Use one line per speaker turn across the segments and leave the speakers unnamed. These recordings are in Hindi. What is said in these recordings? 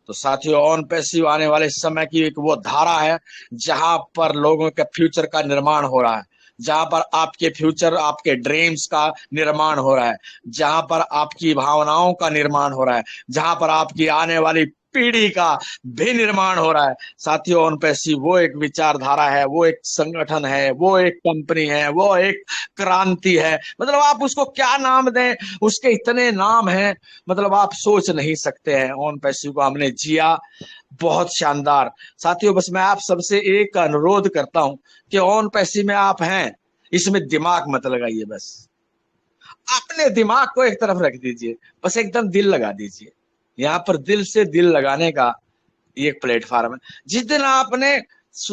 तो साथियों, ऑन पैसिव आने वाले समय की एक वो धारा है जहां पर लोगों के फ्यूचर का निर्माण हो रहा है, जहां पर आपके फ्यूचर, आपके ड्रीम्स का निर्माण हो रहा है, जहां पर आपकी भावनाओं का निर्माण हो रहा है, जहां पर आपकी आने वाली पीढ़ी का भी निर्माण हो रहा है। साथियों, ऑन पैसिव वो एक विचारधारा है, वो एक संगठन है, वो एक कंपनी है, वो एक क्रांति है। मतलब आप उसको क्या नाम दें, उसके इतने नाम हैं, मतलब आप सोच नहीं सकते हैं। ऑन पैसिव को हमने जिया, बहुत शानदार। साथियों, बस मैं आप सबसे एक अनुरोध करता हूं कि ऑन पैसिव में आप हैं, इसमें दिमाग मत लगाइए। बस अपने दिमाग को एक तरफ रख दीजिए, बस एकदम दिल लगा दीजिए। यहाँ पर दिल से दिल लगाने का ये एक प्लेटफॉर्म है। जिस दिन आपने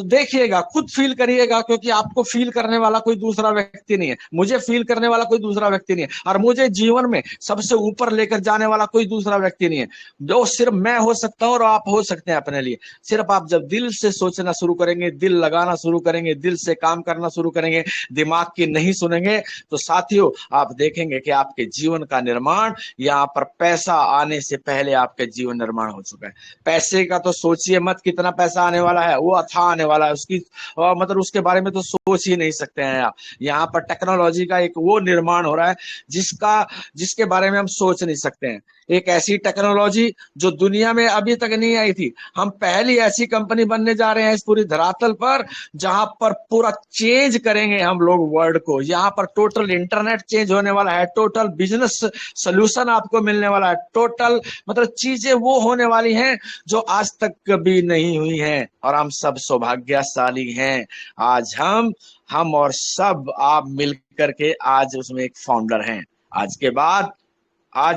देखिएगा, खुद फील करिएगा, क्योंकि आपको फील करने वाला कोई दूसरा व्यक्ति नहीं है, मुझे फील करने वाला कोई दूसरा व्यक्ति नहीं है, और मुझे जीवन में सबसे ऊपर लेकर जाने वाला कोई दूसरा व्यक्ति नहीं है। जो सिर्फ मैं हो सकता हूं और आप हो सकते हैं अपने लिए। सिर्फ आप जब दिल से सोचना शुरू करेंगे, दिल लगाना शुरू करेंगे, दिल से काम करना शुरू करेंगे, दिमाग की नहीं सुनेंगे, तो साथियों आप देखेंगे कि आपके जीवन का निर्माण यहाँ पर पैसा आने से पहले आपके जीवन निर्माण हो चुका है। पैसे का तो सोचिए मत, कितना पैसा आने वाला है, वो अथाह आने वाला है, उसकी मतलब उसके बारे में तो सोच ही नहीं सकते हैं आप। यहाँ पर टेक्नोलॉजी का एक वो निर्माण हो रहा है जिसके बारे में हम सोच नहीं सकते हैं। एक ऐसी टेक्नोलॉजी जो दुनिया में अभी तक नहीं आई थी। हम पहली ऐसी कंपनी बनने जा रहे हैं इस पूरी धरातल पर जहां पर पूरा चेंज करेंगे हम लोग वर्ल्ड को। यहाँ पर टोटल इंटरनेट चेंज होने वाला है, टोटल बिजनेस सोल्यूशन आपको मिलने वाला है, टोटल मतलब चीजें वो होने वाली हैं जो आज तक कभी नहीं हुई हैं। और हम सब सौभाग्यशाली हैं। आज हम और सब आप मिलकर के आज उसमें एक फाउंडर हैं। आज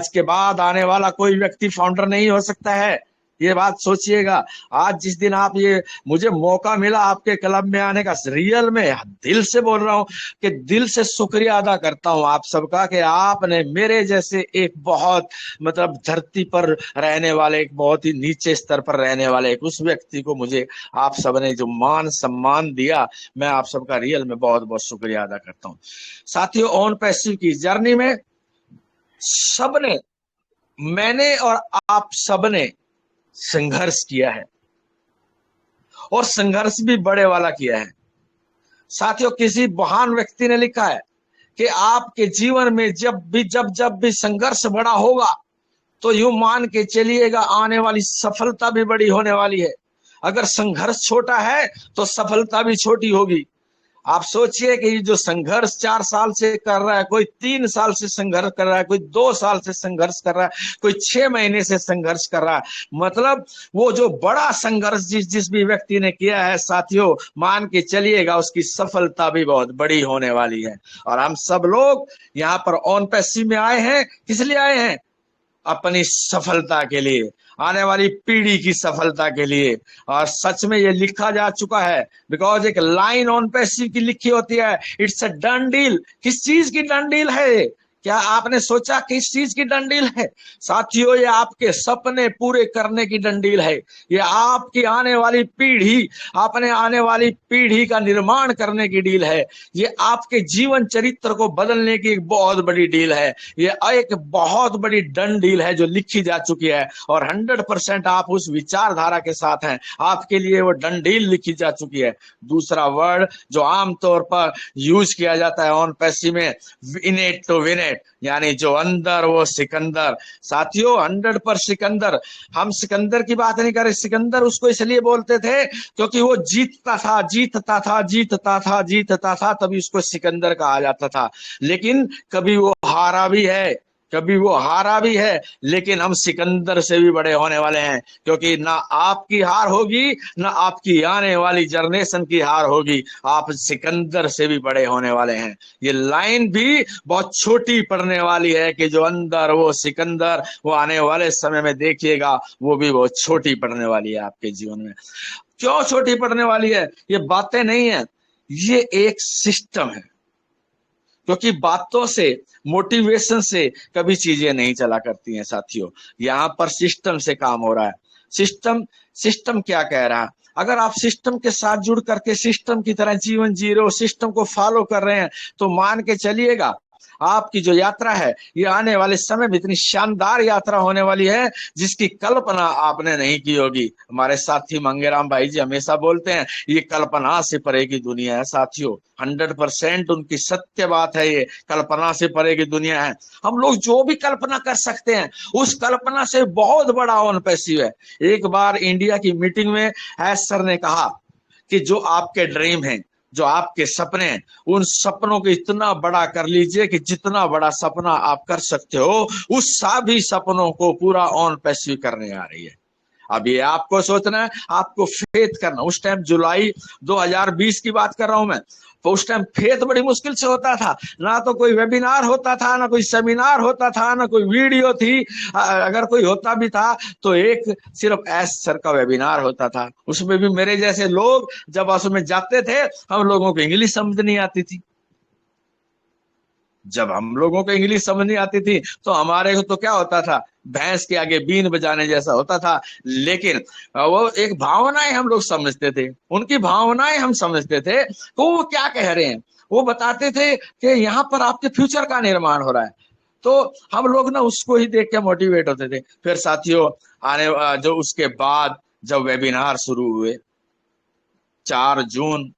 के बाद आने वाला कोई व्यक्ति फाउंडर नहीं हो सकता है, ये बात सोचिएगा। आज जिस दिन आप ये मुझे मौका मिला आपके क्लब में आने का, रियल में दिल से बोल रहा हूं कि दिल से शुक्रिया अदा करता हूं आप सबका कि आपने मेरे जैसे एक बहुत मतलब धरती पर रहने वाले, एक बहुत ही नीचे स्तर पर रहने वाले एक उस व्यक्ति को मुझे आप सबने जो मान सम्मान दिया, मैं आप सबका रियल में बहुत बहुत शुक्रिया अदा करता हूँ। साथियों, ऑन पैसिव की जर्नी में सबने, मैंने और आप सबने संघर्ष किया है, और संघर्ष भी बड़े वाला किया है। साथियों, किसी महान व्यक्ति ने लिखा है कि आपके जीवन में जब भी संघर्ष बड़ा होगा तो यूं मान के चलिएगा आने वाली सफलता भी बड़ी होने वाली है। अगर संघर्ष छोटा है तो सफलता भी छोटी होगी। आप सोचिए कि जो संघर्ष 4 साल से कर रहा है, कोई 3 साल से संघर्ष कर रहा है, कोई 2 साल से संघर्ष कर रहा है, कोई 6 महीने से संघर्ष कर रहा है, मतलब वो जो बड़ा संघर्ष जिस भी व्यक्ति ने किया है, साथियों मान के चलिएगा उसकी सफलता भी बहुत बड़ी होने वाली है। और हम सब लोग यहाँ पर ऑन पैसिव में आए हैं, किस लिए आए हैं? अपनी सफलता के लिए, आने वाली पीढ़ी की सफलता के लिए। और सच में ये लिखा जा चुका है, बिकॉज एक लाइन ऑन पैसिव की लिखी होती है, इट्स अ डन डील। किस चीज की डन डील है? क्या आपने सोचा किस चीज की डन डील है? साथियों, ये आपके सपने पूरे करने की डन डील है। ये आपकी आने वाली पीढ़ी, अपने आने वाली पीढ़ी का निर्माण करने की डील है। ये आपके जीवन चरित्र को बदलने की एक बहुत बड़ी डील है। ये एक बहुत बड़ी डन डील है जो लिखी जा चुकी है, और 100% आप उस विचारधारा के साथ हैं। आपके लिए वो डन डील लिखी जा चुकी है। दूसरा वर्ड जो आमतौर पर यूज किया जाता है ऑन पैसिव में, इनेट टू विनेट, यानी जो अंदर वो सिकंदर। साथियों, 100% सिकंदर। हम सिकंदर की बात नहीं कर रहे। सिकंदर उसको इसलिए बोलते थे क्योंकि वो जीतता था, तभी उसको सिकंदर कहा जाता था। लेकिन कभी वो हारा भी है, लेकिन हम सिकंदर से भी बड़े होने वाले हैं, क्योंकि ना आपकी हार होगी, ना आपकी आने वाली जनरेशन की हार होगी। आप सिकंदर से भी बड़े होने वाले हैं। ये लाइन भी बहुत छोटी पड़ने वाली है कि जो अंदर वो सिकंदर, वो आने वाले समय में देखिएगा वो भी बहुत छोटी पड़ने वाली है आपके जीवन में। क्यों छोटी पड़ने वाली है? ये बातें नहीं है, ये एक सिस्टम है। क्योंकि बातों से, मोटिवेशन से कभी चीजें नहीं चला करती हैं साथियों। यहाँ पर सिस्टम से काम हो रहा है। सिस्टम क्या कह रहा है? अगर आप सिस्टम के साथ जुड़ करके सिस्टम की तरह जीवन जी रहे हो, सिस्टम को फॉलो कर रहे हैं, तो मान के चलिएगा आपकी जो यात्रा है ये आने वाले समय में इतनी शानदार यात्रा होने वाली है जिसकी कल्पना आपने नहीं की होगी। हमारे साथी मंगेराम भाई जी हमेशा बोलते हैं ये कल्पना से परे की दुनिया है साथियों। 100% उनकी सत्य बात है, ये कल्पना से परे की दुनिया है। हम लोग जो भी कल्पना कर सकते हैं उस कल्पना से बहुत बड़ा ऑन पैसिव है। एक बार इंडिया की मीटिंग में एस सर ने कहा कि जो आपके ड्रीम हैं, जो आपके सपने हैं, उन सपनों को इतना बड़ा कर लीजिए कि जितना बड़ा सपना आप कर सकते हो उस सभी सपनों को पूरा ऑन पैसिव करने आ रही है। अब ये आपको सोचना है, आपको फेथ करना। उस टाइम जुलाई 2020 की बात कर रहा हूं मैं, तो उस टाइम फेथ बड़ी मुश्किल से होता था। ना तो कोई वेबिनार होता था, ना कोई सेमिनार होता था, ना कोई वीडियो थी। अगर कोई होता भी था तो एक सिर्फ एस सर का वेबिनार होता था। उसमें भी मेरे जैसे लोग जब उसमें जाते थे, हम लोगों को इंग्लिश समझ नहीं आती थी। जब हम लोगों को इंग्लिश समझ नहीं आती थी तो हमारे को तो क्या होता था, भैंस के आगे बीन बजाने जैसा होता था। लेकिन वो एक भावनाएं हम लोग समझते थे, उनकी भावनाएं हम समझते थे। तो वो क्या कह रहे हैं, वो बताते थे कि यहाँ पर आपके फ्यूचर का निर्माण हो रहा है। तो हम लोग ना उसको ही देख के मोटिवेट होते थे। फिर साथियों आने जो उसके बाद जब वेबिनार शुरू हुए, 4 जून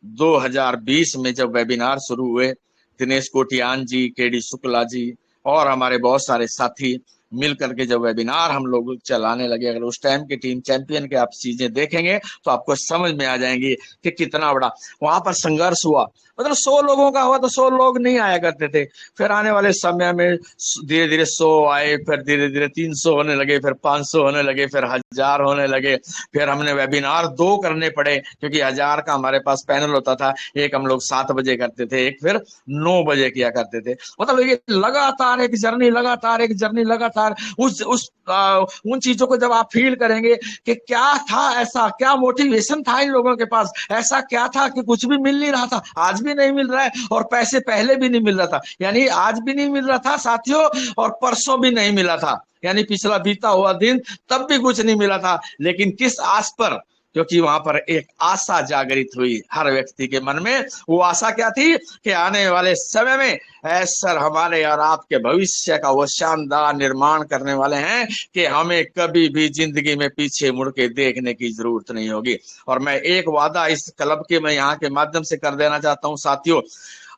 2020 में जब वेबिनार शुरू हुए, दिनेश कोटियान जी, केडी शुक्ला जी और हमारे बहुत सारे साथी मिल करके जब वेबिनार हम लोग चलाने लगे, अगर उस टाइम के टीम चैंपियन के आप चीजें देखेंगे तो आपको समझ में आ जाएंगी कि कितना बड़ा वहां पर संघर्ष हुआ। मतलब 100 लोगों का हुआ तो 100 लोग नहीं आया करते थे। फिर आने वाले समय में धीरे धीरे 100 आए, फिर धीरे धीरे 300 होने लगे, फिर 500 होने लगे, फिर 1000 होने लगे। फिर हमने वेबिनार 2 करने पड़े क्योंकि 1000 का हमारे पास पैनल होता था। एक हम लोग 7 बजे करते थे, एक फिर 9 बजे किया करते थे। मतलब ये लगातार एक जर्नी, लगातार एक जर्नी, लगातार उन चीजों को जब आप फील करेंगे कि क्या था, ऐसा क्या मोटिवेशन था इन लोगों के पास, ऐसा क्या था कि कुछ भी मिल नहीं रहा था, आज भी नहीं मिल रहा है, और पैसे पहले भी नहीं मिल रहा था, यानी आज भी नहीं मिल रहा था साथियों, और परसों भी नहीं मिला था, यानी पिछला बीता हुआ दिन तब भी कुछ नहीं मिला था। लेकिन किस आस पर, क्योंकि वहां पर एक आशा जागृत हुई हर व्यक्ति के मन में। वो आशा क्या थी कि आने वाले समय में सर हमारे और आपके भविष्य का वो शानदार निर्माण करने वाले हैं कि हमें कभी भी जिंदगी में पीछे मुड़ के देखने की जरूरत नहीं होगी। और मैं एक वादा इस क्लब के मैं यहाँ के माध्यम से कर देना चाहता हूँ साथियों,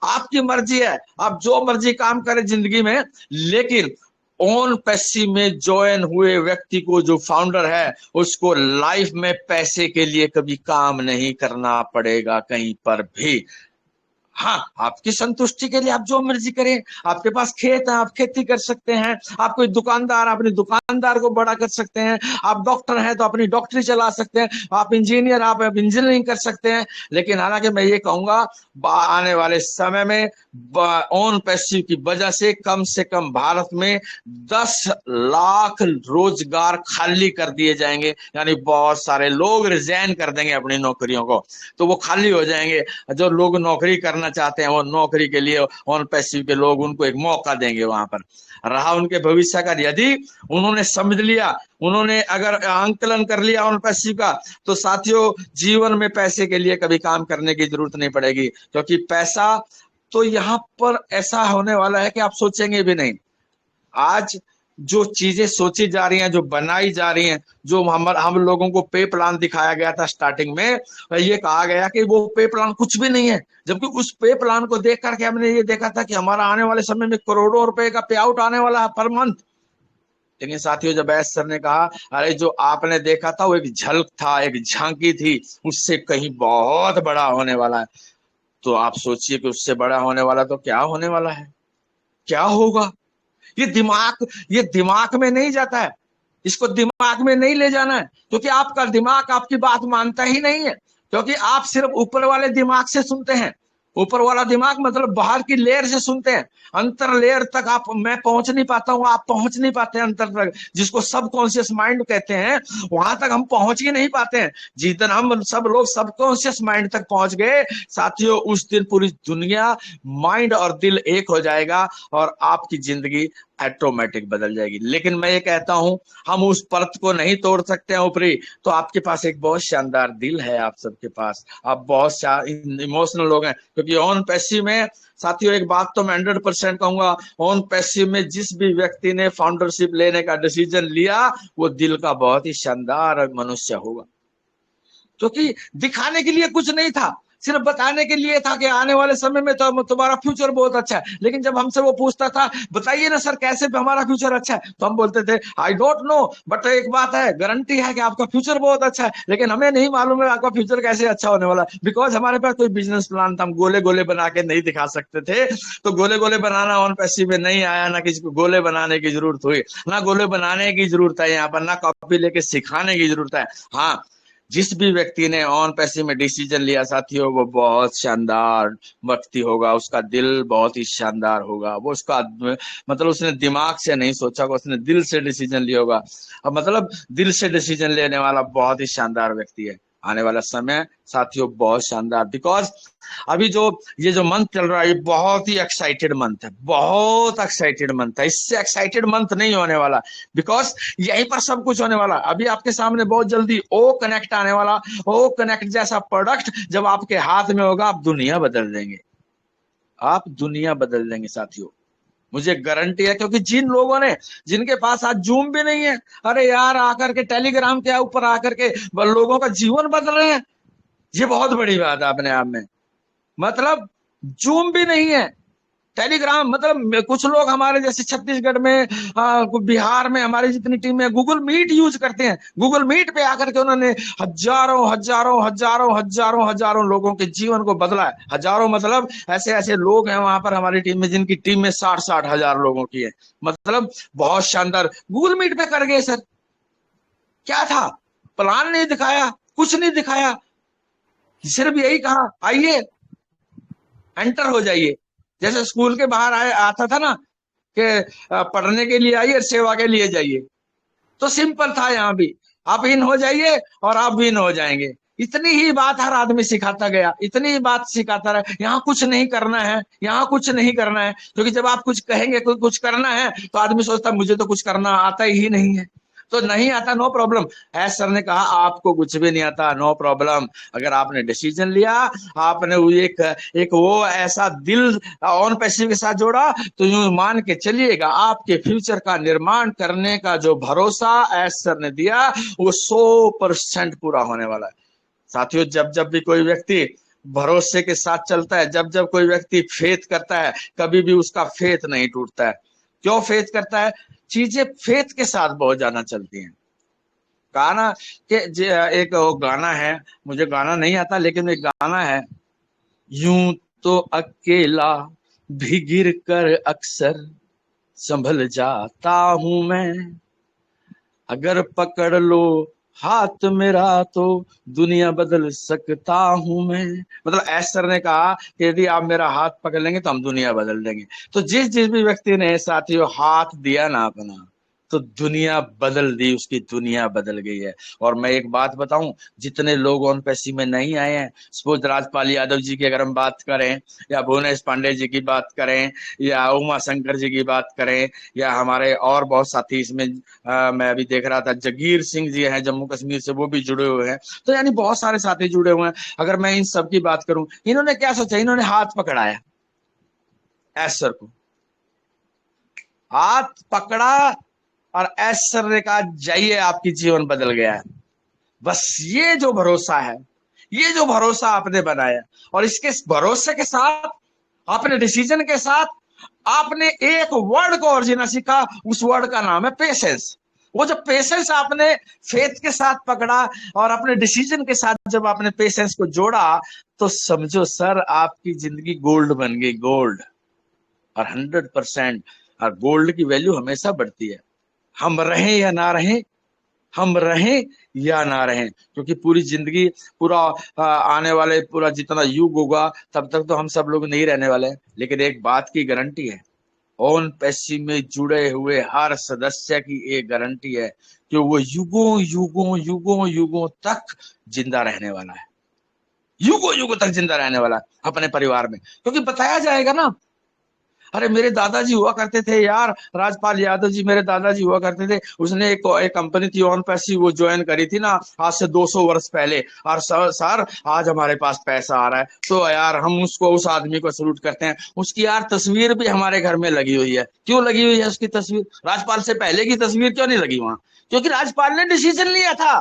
आपकी मर्जी है, आप जो मर्जी काम करें जिंदगी में, लेकिन ऑन पैसिव में ज्वाइन हुए व्यक्ति को, जो फाउंडर है, उसको लाइफ में पैसे के लिए कभी काम नहीं करना पड़ेगा कहीं पर भी। हाँ, आपकी संतुष्टि के लिए आप जो मर्जी करें। आपके पास खेत है, आप खेती कर सकते हैं। आप कोई दुकानदार, अपनी दुकानदार को बड़ा कर सकते हैं। आप डॉक्टर हैं तो अपनी डॉक्टरी चला सकते हैं। आप इंजीनियर, आप इंजीनियरिंग कर सकते हैं। लेकिन हालांकि मैं ये कहूंगा आने वाले समय में ऑन पैसिव की वजह से कम भारत में 10 लाख रोजगार खाली कर दिए जाएंगे, यानी बहुत सारे लोग रिजाइन कर देंगे अपनी नौकरियों को, तो वो खाली हो जाएंगे। जो लोग नौकरी करना चाहते हैं वो नौकरी के लिए ऑन पैसिव के लोग उनको एक मौका देंगे वहां पर। रहा उनके भविष्य का, यदि उन्होंने समझ लिया, उन्होंने अगर आंकलन कर लिया ऑन पैसिव का, तो साथियों जीवन में पैसे के लिए कभी काम करने की जरूरत नहीं पड़ेगी। क्योंकि पैसा तो यहाँ पर ऐसा होने वाला है कि आप सोचेंगे भी नहीं। आज जो चीजें सोची जा रही हैं, जो बनाई जा रही हैं, जो हम लोगों को पे प्लान दिखाया गया था स्टार्टिंग में, ये कहा गया कि वो पे प्लान कुछ भी नहीं है, जबकि उस पे प्लान को देख करके हमने ये देखा था कि हमारा आने वाले समय में करोड़ों रुपए का पे आउट आने वाला है पर मंथ। लेकिन साथियों जब एस सर ने कहा अरे जो आपने देखा था वो एक झलक था, एक झांकी थी, उससे कहीं बहुत बड़ा होने वाला है, तो आप सोचिए कि उससे बड़ा होने वाला तो क्या होने वाला है, क्या होगा। ये दिमाग में नहीं जाता है, इसको दिमाग में नहीं ले जाना है, क्योंकि आपका दिमाग आपकी बात मानता ही नहीं है। क्योंकि आप सिर्फ ऊपर वाले दिमाग से सुनते हैं। ऊपर वाला दिमाग मतलब बाहर की लेयर से सुनते हैं, अंतर लेयर तक मैं पहुंच नहीं पाता हूं, आप पहुंच नहीं पाते अंतर तक, जिसको सब कॉन्शियस माइंड कहते हैं, वहां तक हम पहुंच ही नहीं पाते हैं। जिस दिन हम सब लोग सब कॉन्शियस माइंड तक पहुंच गए साथियों, उस दिन पूरी दुनिया, माइंड और दिल एक हो जाएगा और आपकी जिंदगी ऑटोमेटिक बदल जाएगी। लेकिन मैं ये कहता हूं, हम उस परत को नहीं तोड़ सकते हैं ऊपरी। तो आपके पास एक बहुत शानदार दिल है, आप सबके पास, आप बहुत इमोशनल लोग हैं। क्योंकि ऑन पैसिव में साथियों, एक बात तो मैं 100% कहूंगा, ऑन पैसिव में जिस भी व्यक्ति ने फाउंडरशिप लेने का डिसीजन लिया, वो दिल का बहुत ही शानदार मनुष्य होगा। क्योंकि दिखाने के लिए कुछ नहीं था, सिर्फ बताने के लिए था कि आने वाले समय में तो तुम्हारा फ्यूचर बहुत अच्छा है। लेकिन जब हमसे वो पूछता था, बताइए ना सर कैसे हमारा फ्यूचर अच्छा है, तो हम बोलते थे आई डोंट नो, बट एक बात है, गारंटी है कि आपका फ्यूचर बहुत अच्छा है। लेकिन हमें नहीं मालूम है आपका फ्यूचर कैसे अच्छा होने वाला, बिकॉज हमारे पास कोई बिजनेस प्लान था। हम गोले गोले बना के नहीं दिखा सकते थे। तो गोले गोले बनाना ऑन पैसिव में नहीं आया, ना किसी को गोले बनाने की जरूरत हुई, ना गोले बनाने की जरूरत है यहाँ पर, ना कॉपी लेके सिखाने की जरूरत है। हाँ, जिस भी व्यक्ति ने ऑन पैसिव में डिसीजन लिया साथियों, वो बहुत शानदार व्यक्ति होगा, उसका दिल बहुत ही शानदार होगा। वो उसका मतलब उसने दिमाग से नहीं सोचा होगा, उसने दिल से डिसीजन लिया होगा। अब मतलब दिल से डिसीजन लेने वाला बहुत ही शानदार व्यक्ति है। आने वाला समय साथियों बहुत शानदार, बिकॉज अभी जो ये जो मंथ चल रहा है, ये बहुत ही एक्साइटेड मंथ है, बहुत एक्साइटेड मंथ है। इससे एक्साइटेड मंथ नहीं होने वाला, बिकॉज यहीं पर सब कुछ होने वाला। अभी आपके सामने बहुत जल्दी ओ कनेक्ट आने वाला। ओ कनेक्ट जैसा प्रोडक्ट जब आपके हाथ में होगा, आप दुनिया बदल देंगे, आप दुनिया बदल देंगे साथियों, मुझे गारंटी है। क्योंकि जिन लोगों ने, जिनके पास आज जूम भी नहीं है, अरे यार आकर के टेलीग्राम के ऊपर आकर के लोगों का जीवन बदल रहे हैं, ये बहुत बड़ी बात है अपने आप में। मतलब जूम भी नहीं है, टेलीग्राम, मतलब कुछ लोग हमारे जैसे छत्तीसगढ़ में, बिहार में हमारी जितनी टीम है, गूगल मीट यूज करते हैं। गूगल मीट पे आकर के उन्होंने हजारों हजारों हजारों हजारों हजारों लोगों के जीवन को बदला है। हजारों मतलब ऐसे ऐसे लोग हैं वहां पर हमारी टीम में, जिनकी टीम में 60-60 हजार लोगों की है। मतलब बहुत शानदार गूगल मीट पे कर गए सर। क्या था, प्लान नहीं दिखाया, कुछ नहीं दिखाया, सिर्फ यही कहा आइए एंटर हो जाइए। जैसे स्कूल के बाहर आए आता था ना कि पढ़ने के लिए आइए, सेवा के लिए जाइए, तो सिंपल था यहाँ भी, आप इन हो जाइए और आप भी इन हो जाएंगे। इतनी ही बात हर आदमी सिखाता गया, इतनी ही बात सिखाता रहा। यहाँ कुछ नहीं करना है, यहाँ कुछ नहीं करना है, क्योंकि जब आप कुछ कहेंगे कुछ करना है, तो आदमी सोचता मुझे तो कुछ करना आता ही नहीं है। तो नहीं आता, नो प्रॉब्लम। एस सर ने कहा आपको कुछ भी नहीं आता, नो प्रॉब्लम। अगर आपने डिसीजन लिया, आपने एक एक वो ऐसा दिल ऑन पैसिव के साथ जोड़ा, तो यूं मान के चलिएगा आपके फ्यूचर का निर्माण करने का जो भरोसा एस सर ने दिया, वो 100% पूरा होने वाला है। साथियों, जब जब भी कोई व्यक्ति भरोसे के साथ चलता है, जब जब कोई व्यक्ति फेथ करता है, कभी भी उसका फेथ नहीं टूटता है। क्यों फेथ करता है? चीजें फेथ के साथ बहुत ज्यादा चलती हैं। गाना के एक गाना है, मुझे गाना नहीं आता, लेकिन एक गाना है, यूं तो अकेला भी गिर कर अक्सर संभल जाता हूं मैं, अगर पकड़ लो हाथ मेरा तो दुनिया बदल सकता हूं मैं। मतलब एस सर ने कहा कि यदि आप मेरा हाथ पकड़ लेंगे तो हम दुनिया बदल देंगे। तो जिस जिस भी व्यक्ति ने साथियों हाथ दिया ना अपना, तो दुनिया बदल दी, उसकी दुनिया बदल गई है। और मैं एक बात बताऊं, जितने लोग ऑन पैसी में नहीं आए हैं, सपोज राजपाल यादव जी की अगर हम बात करें, या भुवनेश पांडे जी की बात करें, या उमा शंकर जी की बात करें, या हमारे और बहुत साथी इसमें मैं अभी देख रहा था जगीर सिंह जी हैं जम्मू कश्मीर से, वो भी जुड़े हुए हैं। तो यानी बहुत सारे साथी जुड़े हुए हैं। अगर मैं इन सब की बात करूं, इन्होंने क्या सोचा, इन्होंने हाथ पकड़ाया एस सर को, हाथ पकड़ा और एस सर ने कहा जाइए आपकी जीवन बदल गया है। बस ये जो भरोसा है, ये जो भरोसा आपने बनाया, और इसके भरोसे के साथ, आपने डिसीजन के साथ, आपने एक वर्ड को और जीना सीखा। उस वर्ड का नाम है पेशेंस। वो जो पेशेंस आपने फेथ के साथ पकड़ा और अपने डिसीजन के साथ जब आपने पेशेंस को जोड़ा, तो समझो सर आपकी जिंदगी गोल्ड बन गई, गोल्ड। और 100%, और गोल्ड की वैल्यू हमेशा बढ़ती है, हम रहें या ना रहें, हम रहें या ना रहें। क्योंकि पूरी जिंदगी, पूरा आने वाले पूरा जितना युग होगा, तब तक तो हम सब लोग नहीं रहने वाले हैं। लेकिन एक बात की गारंटी है, ऑन पैसिव में जुड़े हुए हर सदस्य की एक गारंटी है कि वो युगों युगों युगों युगों तक जिंदा रहने वाला है, युगों युगों तक जिंदा रहने वाला है अपने परिवार में। क्योंकि बताया जाएगा ना, अरे मेरे दादाजी हुआ करते थे यार, राजपाल यादव जी मेरे दादाजी हुआ करते थे। उसने एक कंपनी थी ऑन पैसिव, वो ज्वाइन करी थी ना आज से 200 वर्ष पहले। और सर आज हमारे पास पैसा आ रहा है तो यार हम उसको, उस आदमी को सल्यूट करते हैं। उसकी यार तस्वीर भी हमारे घर में लगी हुई है। क्यों लगी हुई है उसकी तस्वीर? राजपाल से पहले की तस्वीर क्यों नहीं लगी वहां? क्योंकि राजपाल ने डिसीजन लिया था।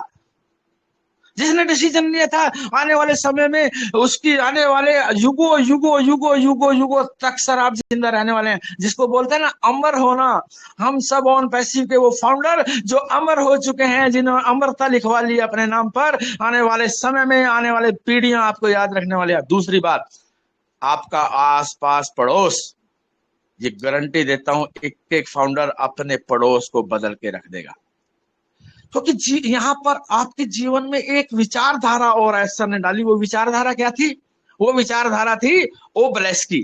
जिसने डिसीजन लिया था आने वाले समय में, उसकी आने वाले युगो युगो युगो युगो युगो तक सर आप जिंदा रहने वाले हैं। जिसको बोलते हैं ना अमर होना, हम सब ऑन पैसिव के वो फाउंडर जो अमर हो चुके हैं, जिन्होंने अमरता लिखवा ली अपने नाम पर, आने वाले समय में आने वाले पीढ़ियां आपको याद रखने वाली है। दूसरी बात, आपका आस पास पड़ोस, ये गारंटी देता हूं एक एक फाउंडर अपने पड़ोस को बदल के रख देगा। क्योंकि यहाँ पर आपके जीवन में एक विचारधारा और सर ने डाली। वो विचारधारा क्या थी? वो विचारधारा थी ओबलेस की।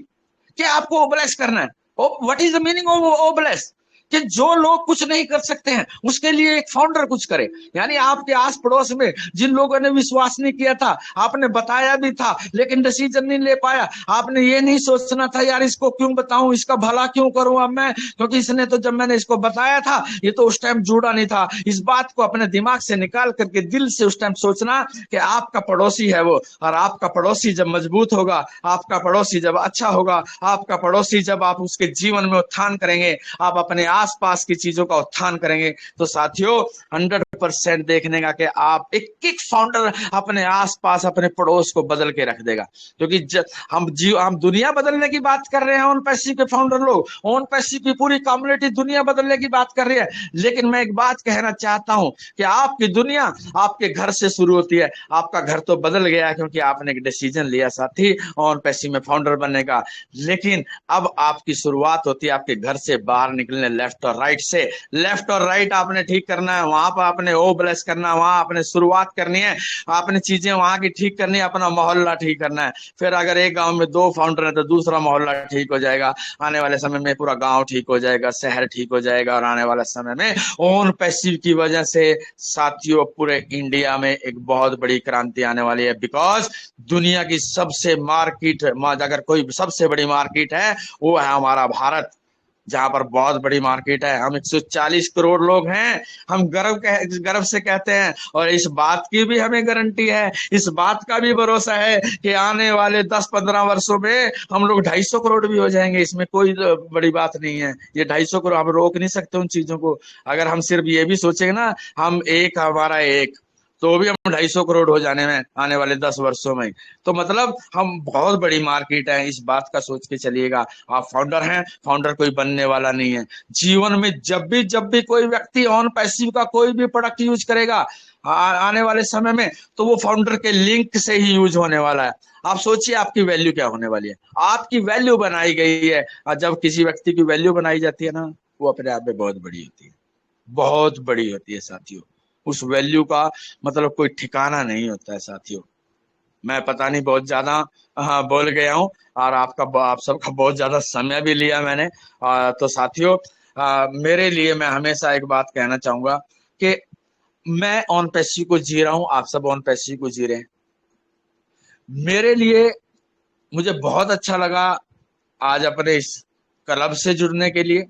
क्या आपको ओबलेस करना है? What is the meaning of obless? कि जो लोग कुछ नहीं कर सकते हैं उसके लिए एक फाउंडर कुछ करे। यानी आपके आस पड़ोस में जिन लोगों ने विश्वास नहीं किया था, आपने बताया भी था लेकिन डिसीजन नहीं ले पाया। आपने ये नहीं सोचना था यार इसको क्यों बताऊं, इसका भला क्यों करूं अब मैं, क्योंकि इसने तो जब मैंने इसको बताया था ये तो उस टाइम जुड़ा नहीं था। इस बात को अपने दिमाग से निकाल करके दिल से उस टाइम सोचना कि आपका पड़ोसी है वो, और आपका पड़ोसी जब मजबूत होगा, आपका पड़ोसी जब अच्छा होगा, आपका पड़ोसी जब आप उसके जीवन में उत्थान करेंगे, आप अपने आसपास की चीजों का उत्थान करेंगे, तो साथियों 100% देखने का कि आप एक एक फाउंडर अपने आसपास अपने पड़ोस को बदल के रख देगा। क्योंकि हम दुनिया बदलने की बात कर रहे हैं, ऑन पैसिव के फाउंडर लोग, ऑन पैसिव की पूरी कम्युनिटी दुनिया बदलने की बात कर रही है। लेकिन मैं एक बात कहना चाहता हूं कि आपकी दुनिया आपके घर से शुरू होती है। आपका घर तो बदल गया क्योंकि आपने एक डिसीजन लिया साथी ऑन पैसिव में फाउंडर बनने का। लेकिन अब आपकी शुरुआत होती है आपके घर से बाहर निकलने, लेफ्ट और राइट से। लेफ्ट और राइट आपने ठीक करना है, वहां पर आपने ओ ब्लेस करना है, वहां आपने शुरुआत करनी है, आपने चीजें वहां की ठीक करनी है, अपना मोहल्ला ठीक करना है। फिर अगर एक गांव में 2 फाउंडर है तो दूसरा मोहल्ला ठीक हो जाएगा, आने वाले समय में पूरा गांव ठीक हो जाएगा, शहर ठीक हो जाएगा, और आने वाले समय में ऑन पैसिव की वजह से साथियों पूरे इंडिया में एक बहुत बड़ी क्रांति आने वाली है। बिकॉज दुनिया की सबसे मार्केट, अगर कोई सबसे बड़ी मार्केट है वो है हमारा भारत, जहां पर बहुत बड़ी मार्केट है। हम 140 करोड़ लोग हैं, हम गर्व से कहते हैं, और इस बात की भी हमें गारंटी है, इस बात का भी भरोसा है कि आने वाले 10-15 वर्षों में हम लोग 250 करोड़ भी हो जाएंगे। इसमें कोई बड़ी बात नहीं है। ये 250 करोड़ हम रोक नहीं सकते उन चीजों को। अगर हम सिर्फ ये भी सोचेंगे ना हम एक, हमारा एक, तो भी हम 250 करोड़ हो जाने में आने वाले 10 वर्षों में। तो मतलब हम बहुत बड़ी मार्केट है, इस बात का सोच के चलिएगा। आप फाउंडर हैं, फाउंडर कोई बनने वाला नहीं है। जीवन में जब भी कोई व्यक्ति ऑन पैसिव का कोई भी प्रोडक्ट यूज करेगा आने वाले समय में, तो वो फाउंडर के लिंक से ही यूज होने वाला है। आप सोचिए आपकी वैल्यू क्या होने वाली है। आपकी वैल्यू बनाई गई है, और जब किसी व्यक्ति की वैल्यू बनाई जाती है ना, वो अपने आप में बहुत बड़ी होती है, बहुत बड़ी होती है साथियों। उस वैल्यू का मतलब कोई ठिकाना नहीं होता है साथियों। मैं पता नहीं बहुत ज्यादा बोल गया हूँ, और आप सबका बहुत ज्यादा समय भी लिया मैंने। तो साथियों मेरे लिए मैं हमेशा एक बात कहना चाहूंगा कि मैं ऑन पैसिव को जी रहा हूँ, आप सब ऑन पैसिव को जी रहे हैं। मेरे लिए मुझे बहुत अच्छा लगा आज अपने इस क्लब से जुड़ने के लिए।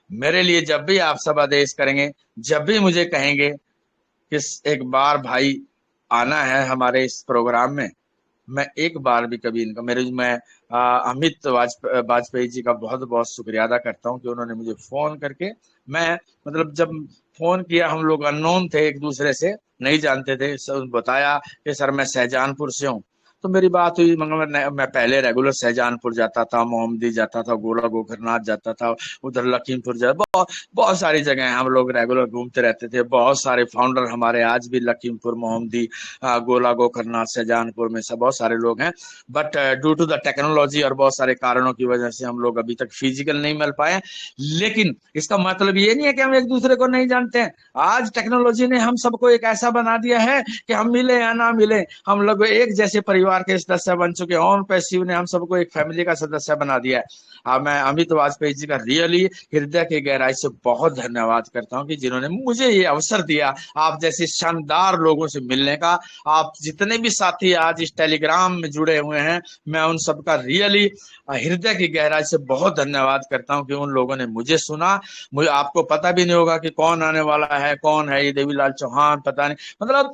मेरे लिए जब भी आप सब आदेश करेंगे, जब भी मुझे कहेंगे कि एक बार भाई आना है हमारे इस प्रोग्राम में, मैं एक बार भी कभी इनका मैं अमित वाजपेयी जी का बहुत बहुत शुक्रिया अदा करता हूं कि उन्होंने मुझे फोन करके, मैं मतलब जब फोन किया, हम लोग अननोन थे, एक दूसरे से नहीं जानते थे, बताया कि सर मैं शाहजहानपुर से हूँ। तो मेरी बात हुई, मगर मैं पहले रेगुलर शाहजहानपुर जाता था, मोहम्मदी जाता था, गोला गोकरनाथ जाता था, उधर लखीमपुर जाता, बहुत बहुत सारी जगह हम लोग रेगुलर घूमते रहते थे। बहुत सारे फाउंडर हमारे आज भी लखीमपुर, मोहम्मदी, गोला गोकरनाथ, शाहजहानपुर में सब बहुत सारे लोग हैं। But due to the technology और बहुत सारे कारणों की वजह से हम लोग अभी तक फिजिकल नहीं मिल पाए। लेकिन इसका मतलब ये नहीं है कि हम एक दूसरे को नहीं जानते हैं। आज टेक्नोलॉजी ने हम सबको एक ऐसा बना दिया है कि हम मिले या ना मिले, हम लोग एक जैसे परिवार परिवार के सदस्य बन चुके हैं। ऑन पैसिव ने हम सबको एक फैमिली का सदस्य बना दिया है। मैं अमित वाजपेयी जी का रियली हृदय की गहराई से बहुत धन्यवाद करता हूं कि जिन्होंने मुझे ये अवसर दिया आप जैसे शानदार लोगों से मिलने का। आप जितने भी साथी आज इस टेलीग्राम में जुड़े हुए हैं, मैं उन सबका रियली हृदय की गहराई से बहुत धन्यवाद करता हूं कि उन लोगों ने मुझे सुना। मुझे आपको पता भी नहीं होगा कि कौन आने वाला है, कौन है ये देवीलाल चौहान, पता नहीं, मतलब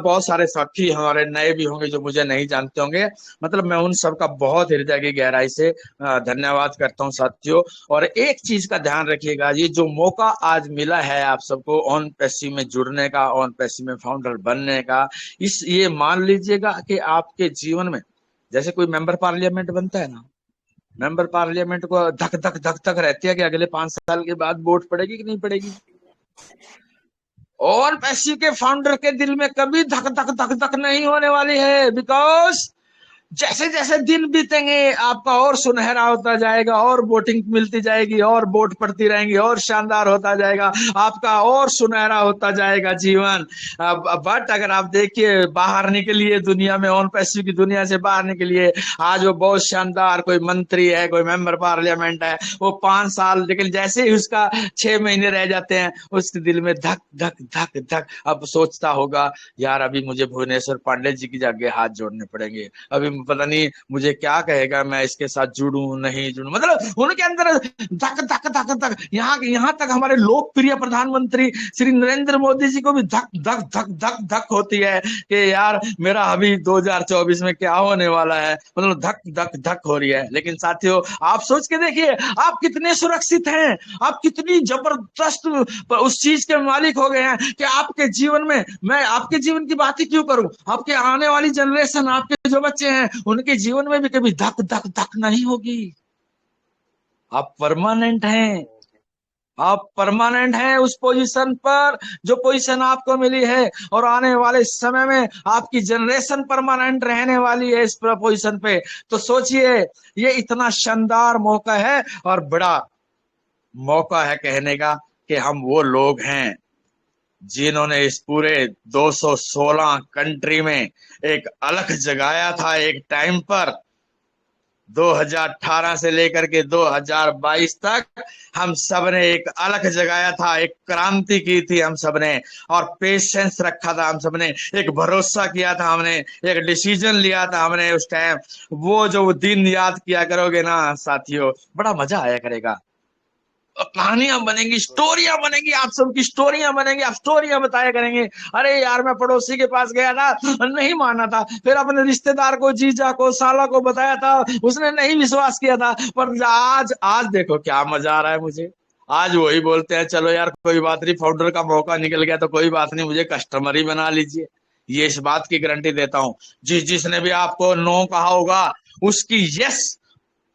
बहुत सारे साथी हमारे नए भी होंगे जो मुझे नहीं जानते होंगे। मतलब मैं उन सबका बहुत हृदय की गहराई से धन्यवाद करता हूं साथियों। और एक चीज का ध्यान रखिएगा, ये जो मौका आज मिला है आप सबको ऑन पैसिव में जुड़ने का, ऑन पैसिव में फाउंडर बनने का, इस ये मान लीजिएगा कि आपके जीवन में जैसे कोई मेंबर पार्लियामेंट बनता है ना, मेंबर पार्लियामेंट को धक धक धक धक रहती है कि अगले 5 साल के बाद वोट पड़ेगी कि नहीं पड़ेगी। और पैसिव के फाउंडर के दिल में कभी धक धक धक धक नहीं होने वाली है, बिकॉज जैसे जैसे दिन बीतेंगे आपका और सुनहरा होता जाएगा, और वोटिंग मिलती जाएगी, और वोट पड़ती रहेंगी, और शानदार होता जाएगा आपका, और सुनहरा होता जाएगा जीवन। बट अगर आप देखिए बाहर निकलिए दुनिया में, ऑन पैसिव की दुनिया से बाहर निकलिए, आज वो बहुत शानदार कोई मंत्री है, कोई मेंबर पार्लियामेंट है, वो 5 साल, लेकिन जैसे ही उसका 6 महीने रह जाते हैं उसके दिल में धक धक धक धक। अब सोचता होगा यार अभी मुझे भुवनेश्वर पांडे जी की जगह हाथ जोड़ने पड़ेंगे, अभी पता नहीं मुझे क्या कहेगा, मैं इसके साथ जुड़ूं नहीं जुड़ूं। मतलब उनके अंदर धक धक धक धक, यहाँ तक हमारे लोकप्रिय प्रधानमंत्री श्री नरेंद्र मोदी जी को भी धक धक धक धक धक होती है कि यार मेरा अभी 2024 में क्या होने वाला है, मतलब धक धक धक हो रही है। लेकिन साथियों आप सोच के देखिए आप कितने सुरक्षित हैं, आप कितनी जबरदस्त उस चीज के मालिक हो गए हैं कि आपके जीवन में, मैं आपके जीवन की बात ही क्यों करूं, आपके आने वाली जनरेशन, आपके जो बच्चे हैं उनके जीवन में भी कभी धक धक धक नहीं होगी। आप परमानेंट हैं, आप परमानेंट हैं उस पोजीशन पर जो पोजीशन आपको मिली है, और आने वाले समय में आपकी जनरेशन परमानेंट रहने वाली है इस पोजीशन पे। तो सोचिए ये इतना शानदार मौका है और बड़ा मौका है कहने का कि हम वो लोग हैं जिन्होंने इस पूरे 216 कंट्री में एक अलख जगाया था एक टाइम पर। 2018 से लेकर के 2022 तक हम सब ने एक अलख जगाया था, एक क्रांति की थी हम सब ने, और पेशेंस रखा था हम सब ने, एक भरोसा किया था हमने, एक डिसीजन लिया था हमने उस टाइम। वो जो दिन याद किया करोगे ना साथियों, बड़ा मजा आया करेगा। कहानियां बनेंगी, स्टोरियां बनेंगी, आप सबकी स्टोरियां बनेंगी, आप स्टोरियां बताया करेंगे। अरे यार मैं पड़ोसी के पास गया था, नहीं माना था, फिर अपने रिश्तेदार को, जीजा को, साला को बताया था, उसने नहीं विश्वास किया था, पर आज आज देखो क्या मजा आ रहा है मुझे। आज वही बोलते हैं चलो यार कोई बात नहीं, फाउंडर का मौका निकल गया तो कोई बात नहीं, मुझे कस्टमर ही बना लीजिए। ये इस बात की गारंटी देता हूं, जिसने भी आपको नो कहा होगा उसकी यस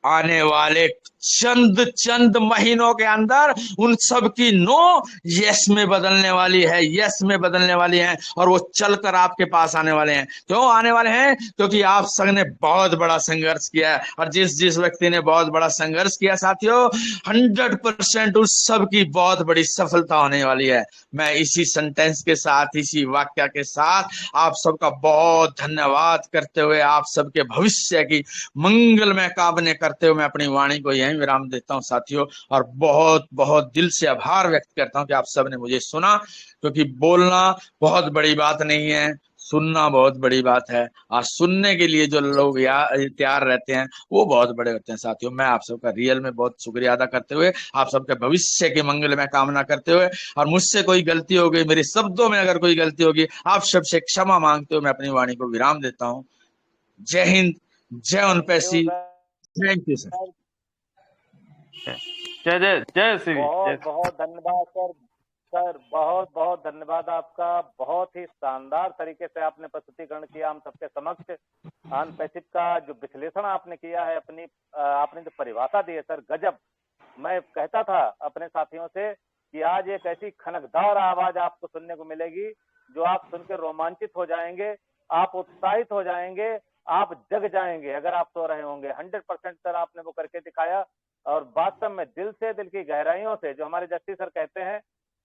आने वाले चंद चंद महीनों के अंदर उन सब की नो यस में बदलने वाली है, यस में बदलने वाली है, और वो चलकर आपके पास आने वाले हैं। क्यों आने वाले हैं? क्योंकि आप सब ने बहुत बड़ा संघर्ष किया है, और जिस जिस व्यक्ति ने बहुत बड़ा संघर्ष किया साथियों, 100% उस सब की बहुत बड़ी सफलता होने वाली है। मैं इसी सेंटेंस के साथ, इसी वाक्य के साथ आप सबका बहुत धन्यवाद करते हुए, आप सबके भविष्य की मंगलमय कामना करते हुए मैं अपनी वाणी को यहीं विराम देता हूं साथियों। और बहुत बहुत दिल से आभार व्यक्त करता हूं कि आप सबने मुझे सुना, क्योंकि बोलना बहुत बड़ी बात नहीं है, सुनना बहुत बड़ी बात है, और सुनने के लिए जो लोग तैयार रहते हैं वो बहुत बड़े होते हैं साथियों। मैं आप सबका रियल में बहुत शुक्रिया अदा करते हुए, आप सबके भविष्य की मंगल में कामना करते हुए, और मुझसे कोई गलती हो गई, मेरे शब्दों में अगर कोई गलती होगी, आप सबसे क्षमा मांगते हुए मैं अपनी वाणी को विराम देता हूँ। जय हिंद, जय उनपैसी, थैंक यू सर।
जय जय जय श्री,
बहुत बहुत धन्यवाद सर। सर बहुत बहुत धन्यवाद आपका, बहुत ही शानदार तरीके से आपने प्रस्तुतिकरण किया हम सबके समक्ष। ऑन पैसिव का जो विश्लेषण आपने किया है, आपने जो परिभाषा दी है सर, गजब। मैं कहता था अपने साथियों से कि आज एक ऐसी खनकदार आवाज आपको सुनने को मिलेगी जो आप सुनकर रोमांचित हो जाएंगे, आप उत्साहित हो जाएंगे, आप जग जाएंगे अगर आप सो रहे होंगे। 100% सर आपने वो करके दिखाया, और वास्तव में दिल से, दिल की गहराइयों से, जो हमारे जस्टिस सर कहते हैं,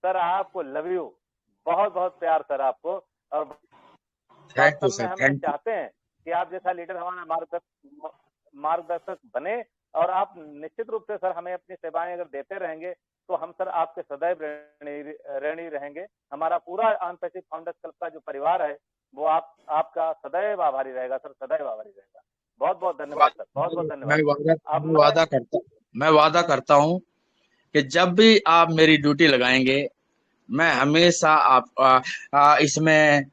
सर आपको लव यू, बहुत बहुत प्यार सर आपको। और वास्तव में हम चाहते हैं कि आप जैसा लीडर हमारा मार्गदर्शक बने, और आप निश्चित रूप से सर हमें अपनी सेवाएं अगर देते रहेंगे तो हम सर आपके सदैव ऋणी रहेंगे। हमारा पूरा ऑन पैसिव फाउंडर्स क्लब का जो परिवार है वो आपका सदैव आभारी रहेगा सर, सदैव आभारी रहेगा। बहुत बहुत धन्यवाद सर, बहुत बहुत धन्यवाद। अब
मैं वादा करता हूँ कि जब भी आप मेरी ड्यूटी लगाएंगे, मैं हमेशा इसमें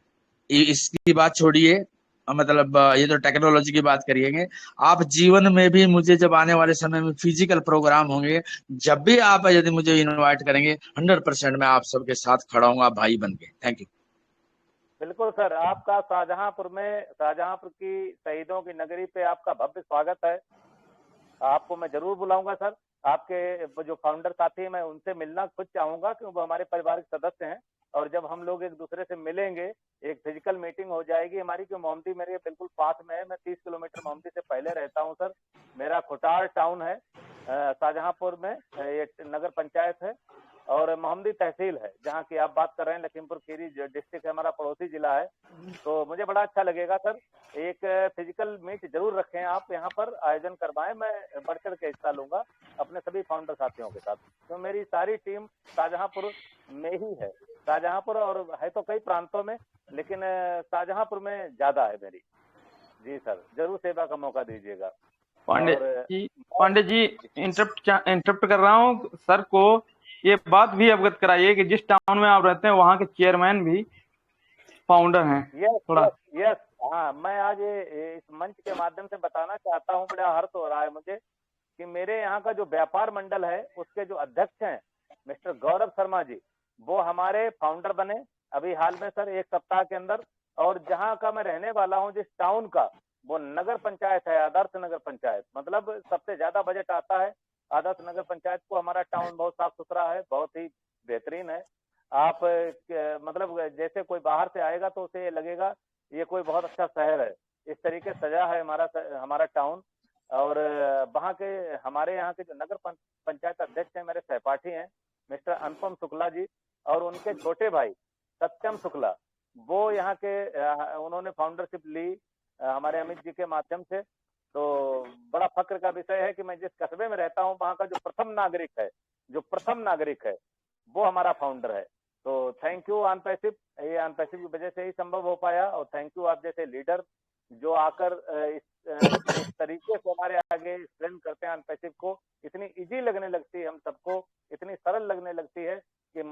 इसकी बात छोड़िए, मतलब ये तो टेक्नोलॉजी की बात करिएंगे, आप जीवन में भी मुझे जब आने वाले समय में फिजिकल प्रोग्राम होंगे, जब भी आप यदि मुझे इनवाइट करेंगे 100% मैं आप सबके साथ खड़ा हूँ, भाई बन के। Thank you.
बिल्कुल सर, आपका शाहजहांपुर की शहीदों की नगरी पे आपका भव्य स्वागत है। आपको मैं जरूर बुलाऊंगा सर। आपके जो फाउंडर साथी हैं मैं उनसे मिलना खुद चाहूंगा, क्योंकि वो हमारे परिवार के सदस्य हैं। और जब हम लोग एक दूसरे से मिलेंगे, एक फिजिकल मीटिंग हो जाएगी हमारी, क्यों मोमदी मेरे बिल्कुल पास में है। मैं 30 किलोमीटर मोमदी से पहले रहता हूं सर। मेरा खुटार टाउन है, शाहजहांपुर में ये नगर पंचायत है, और मोहम्मदी तहसील है जहाँ की आप बात कर रहे हैं। लखीमपुर खीरी डिस्ट्रिक्ट है, हमारा पड़ोसी जिला है। तो मुझे बड़ा अच्छा लगेगा सर, एक फिजिकल मीट जरूर रखें, आप यहाँ पर आयोजन करवाएं। मैं बढ़ चढ़ के हिस्सा लूंगा अपने सभी फाउंडर साथियों के साथ। तो मेरी सारी टीम शाहजहांपुर में ही है। शाहजहांपुर और है तो कई प्रांतों में, लेकिन शाहजहांपुर में ज्यादा है मेरी। जी सर, जरूर सेवा का मौका दीजिएगा।
पांडे जी इंटरप्ट कर रहा हूँ, सर को ये बात भी अवगत कराइए कि जिस टाउन में आप रहते हैं वहाँ के चेयरमैन भी फाउंडर हैं।
यस, हाँ, मैं आज इस मंच के माध्यम से बताना चाहता हूँ, बड़ा हर्ष हो रहा है मुझे कि मेरे यहाँ का जो व्यापार मंडल है उसके जो अध्यक्ष हैं मिस्टर गौरव शर्मा जी, वो हमारे फाउंडर बने अभी हाल में सर, 1 सप्ताह के अंदर। और जहाँ का मैं रहने वाला हूँ, जिस टाउन का, वो नगर पंचायत है, आदर्श नगर पंचायत। मतलब सबसे ज्यादा बजट आता है आदर्श नगर पंचायत को। हमारा टाउन बहुत साफ सुथरा है, बहुत ही बेहतरीन है। आप मतलब जैसे कोई बाहर से आएगा तो उसे लगेगा ये कोई बहुत अच्छा शहर है, इस तरीके सजा है हमारा टाउन। और वहाँ के हमारे यहाँ के जो नगर पंचायत अध्यक्ष हैं मेरे सहपाठी हैं मिस्टर अनुपम शुक्ला जी, और उनके छोटे भाई सत्यम शुक्ला, वो यहाँ के उन्होंने फाउंडरशिप ली हमारे अमित जी के माध्यम से। तो बड़ा फक्र का विषय है कि मैं जिस कस्बे में रहता हूँ वहाँ का जो प्रथम नागरिक है वो हमारा फाउंडर है। तो थैंक यू ऑन पैसिव, ये ऑन पैसिव की वजह से ही संभव हो पाया। और थैंक यू आप जैसे लीडर जो आकर इस तरीके से हमारे आगे एक्सप्लेन करते हैं ऑन पैसिव को। इतनी इजी लगने लगती है हम सबको, इतनी सरल लगने लगती है कि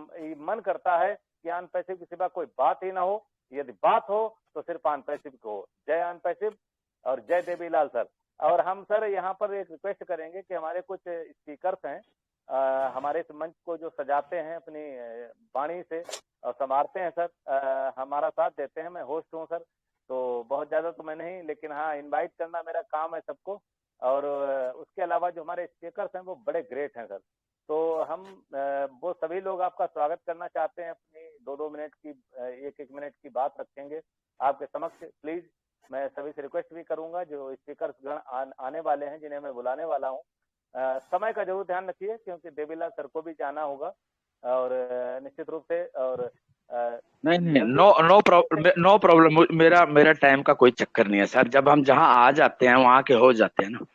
मन करता है कि ऑन पैसिव की सिवा कोई बात ही ना हो। यदि बात हो तो सिर्फ ऑन पैसिव को हो। जय ऑन पैसिव और जय देवीलाल सर। और हम सर यहाँ पर एक रिक्वेस्ट करेंगे कि हमारे कुछ स्पीकर्स हैं, हमारे इस मंच को जो सजाते हैं अपनी वाणी से और संवारते हैं सर, हमारा साथ देते हैं। मैं होस्ट हूँ सर, तो बहुत ज्यादा तो मैं नहीं, लेकिन हाँ इनवाइट करना मेरा काम है सबको। और उसके अलावा जो हमारे स्पीकर्स हैं वो बड़े ग्रेट हैं सर। तो हम वो सभी लोग आपका स्वागत करना चाहते हैं। अपनी 2-2 मिनट की 1-1 मिनट की बात रखेंगे आपके समक्ष। प्लीज मैं सभी से रिक्वेस्ट भी करूंगा जो स्पीकर्स गण आने वाले हैं, जिन्हें मैं बुलाने वाला हूँ, समय का जरूर ध्यान रखिए, क्योंकि देवीलाल सर को भी जाना होगा। और निश्चित रूप से और
नहीं, नो प्रॉब्लम। मेरा टाइम का कोई चक्कर नहीं है सर, जब हम जहाँ आ जाते हैं वहाँ के हो जाते हैं ना।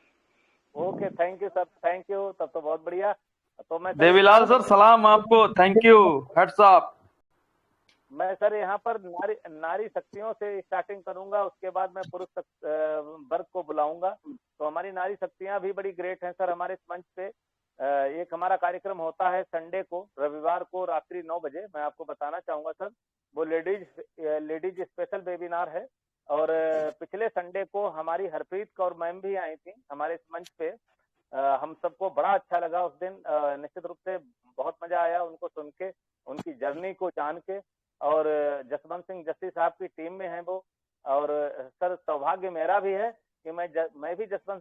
Okay, thank you sir, thank you, तब तो बहुत बढ़िया। तो मैं
देवीलाल सर सलाम आपको, थैंक यू, हेड्स अप।
मैं सर यहाँ पर नारी शक्तियों से स्टार्टिंग करूंगा, उसके बाद मैं पुरुष वर्ग को बुलाऊंगा। तो हमारी नारी शक्तियां भी बड़ी ग्रेट हैं सर। हमारे इस मंच पे एक हमारा कार्यक्रम होता है संडे को, रविवार को रात्रि 9 बजे। मैं आपको बताना चाहूंगा सर, वो लेडीज स्पेशल वेबिनार है। और पिछले संडे को हमारी हरप्रीत कौर मैम भी आई थी हमारे इस मंच पे। हम सबको बड़ा अच्छा लगा उस दिन, निश्चित रूप से बहुत मजा आया उनको सुन के, उनकी जर्नी को जान के। और जसवंत सिंह जस्सी साहब की टीम में है वो। और सर सौभाग्य मेरा भी है कि मैं भी जसवंत सिंह